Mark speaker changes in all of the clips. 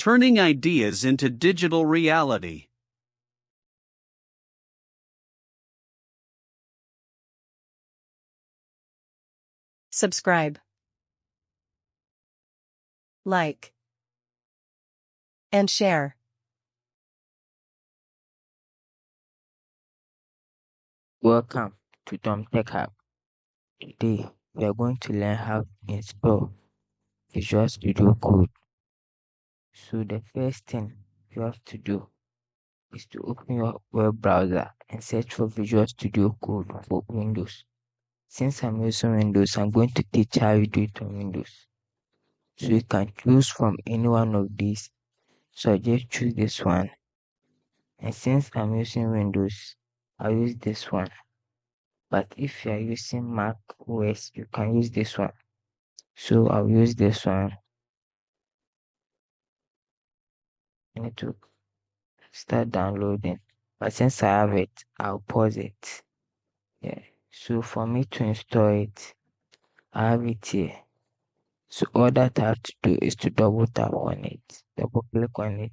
Speaker 1: turning ideas into digital reality.
Speaker 2: Subscribe, like, and share.
Speaker 3: Welcome to Tom Tech Hub. Today, we are going to learn how to install Visual Studio Code. So the first thing you have to do is to open your web browser and search for Visual Studio Code for Windows. Since I'm using Windows, I'm going to teach how you do it on Windows. So you can choose from any one of these. So I just choose this one. And since I'm using Windows, I'll use this one. But if you are using Mac OS, you can use this one. So I'll use this one. I need to start downloading. But since I have it, I'll pause it. Yeah. So for me to install it, I have it here. So all that I have to do is to double tap on it, double click on it,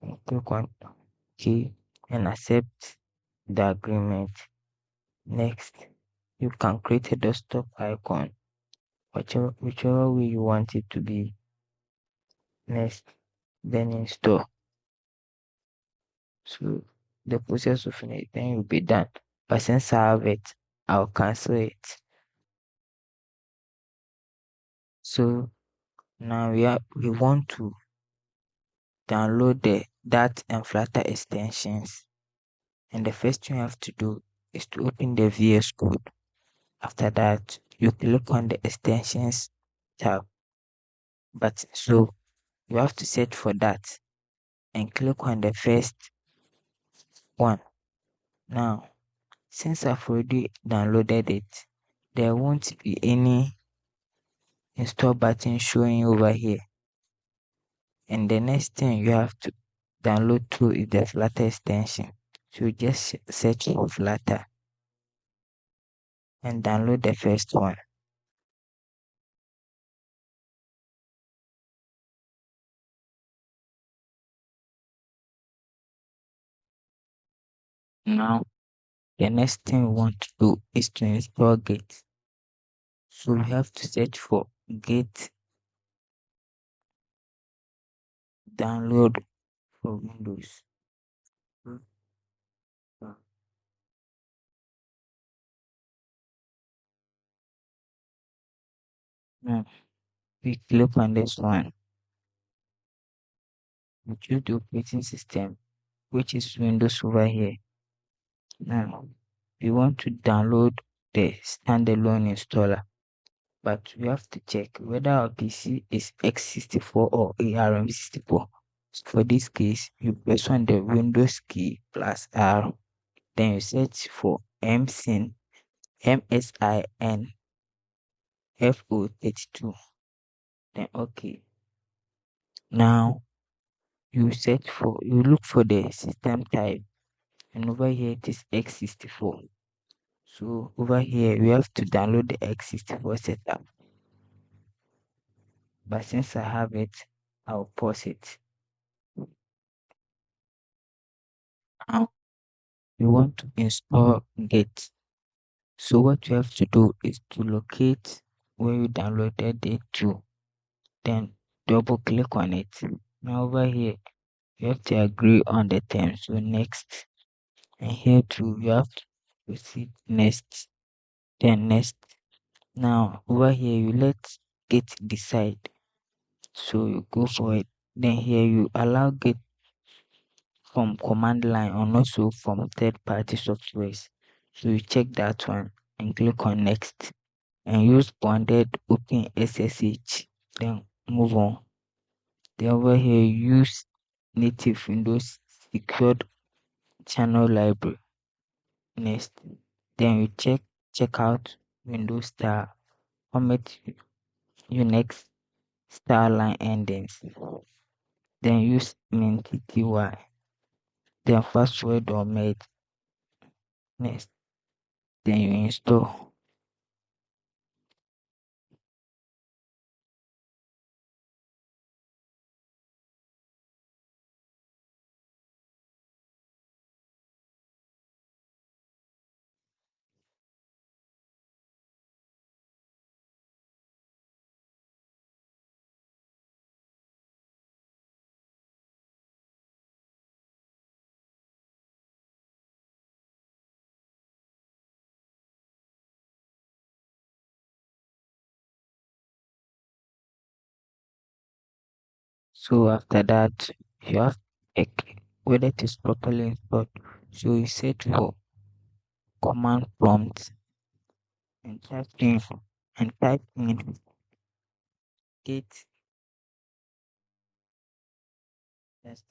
Speaker 3: and click on OK and accept the agreement. Next, you can create a desktop icon, whichever way you want it to be. Next, then install. So the process of it then will be done. But since I have it, I'll cancel it. So now we want to download the that and Flutter extensions. And the first thing you have to do is to open the VS Code. After that, you click on the extensions tab. But so you have to search for that and click on the first one. Now, since I've already downloaded it, there won't be any install button showing over here. And the next thing you have to download through is the Flutter extension. So you just search for Flutter and download the first one. Now, the next thing we want to do is to install Git. So we have to search for Git download for Windows. Now, we click on this one. We choose the operating system, which is Windows over here. Now, we want to download the standalone installer, but we have to check whether our PC is x64 or ARM64. For this case, you press on the Windows key plus R, then you search for MSIN FO32, then OK. Now, you look for the system type, and over here it is x64. So over here we have to download the x64 setup. But since I have it, I'll pause it. Now we want to install Git. So what you have to do is to locate where you downloaded it to, then double click on it. Now over here you have to agree on the terms. So next, and here too you have to proceed next, then next. Now over here you let Git decide. So you go for it. Then here you allow Git from command line and also from third-party softwares. So you check that one and click on next and use bonded open SSH. Then move on. Then over here use native Windows secured channel library. Next. Then you check out Windows star omit Unix star line endings. Then use min_tty. Then password or made. Next. Then you install. So after that, you have to check whether it is properly installed. So you set for command prompt and type in git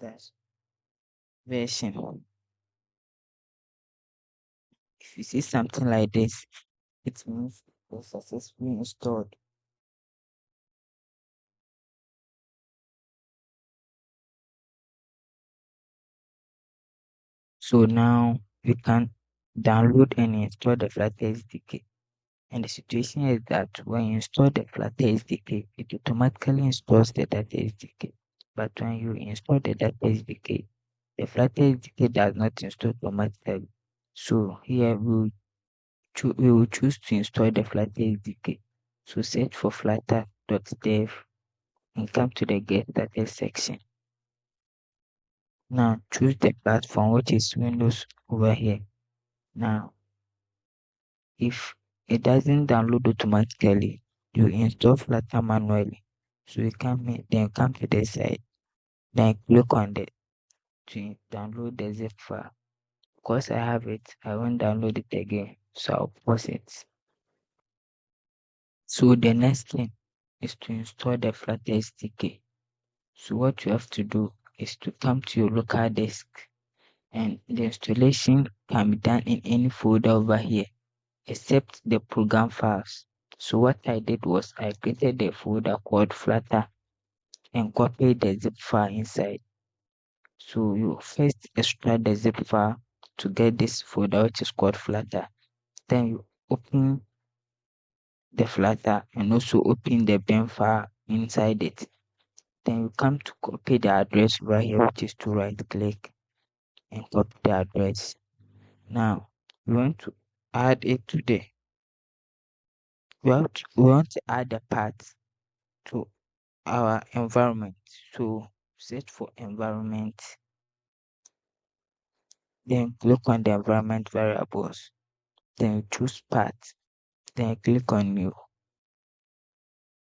Speaker 3: dash version. If you see something like this, it means it's successfully installed. So now we can download and install the Flutter SDK. And the situation is that when you install the Flutter SDK, it automatically installs the data SDK. But when you install the data SDK, the Flutter SDK does not install automatically. So here we will choose to install the Flutter SDK. So search for flutter.dev and come to the get started section. Now choose the platform, which is Windows over here. Now if it doesn't download automatically, you install Flutter manually. So you then come to the side, then click on the to download the zip file. Because I have it, I won't download it again. So I'll pause it. So the next thing is to install the Flutter SDK. So what you have to do is to come to your local disk, and the installation can be done in any folder over here except the program files. So what I did was I created a folder called Flutter and copied the zip file inside. So you first extract the zip file to get this folder, which is called Flutter. Then you open the Flutter and also open the bin file inside it. Then you come to copy the address right here, which is to right click and copy the address. Now we want to add it to the we want to add the path to our environment. So search for environment, then click on the environment variables, then choose path, then click on new,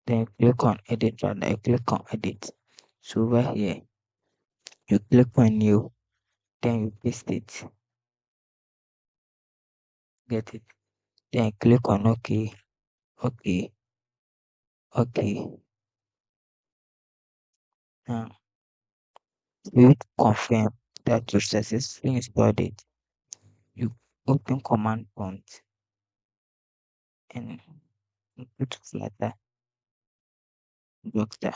Speaker 3: then click on edit and I click on edit. So over here you click on new, then you paste it, get it, then click on OK, OK, OK. Now you need to confirm that you successfully installed it. You open command prompt and input Flutter doctor.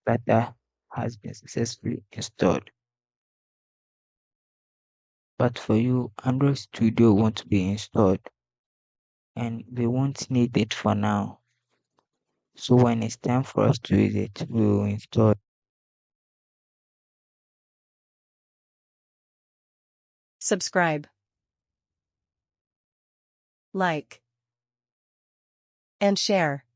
Speaker 3: Flutter has been successfully installed. But for you, Android Studio won't be installed and we won't need it for now. So when it's time for us to use it, we will install.
Speaker 2: Subscribe, like, and share.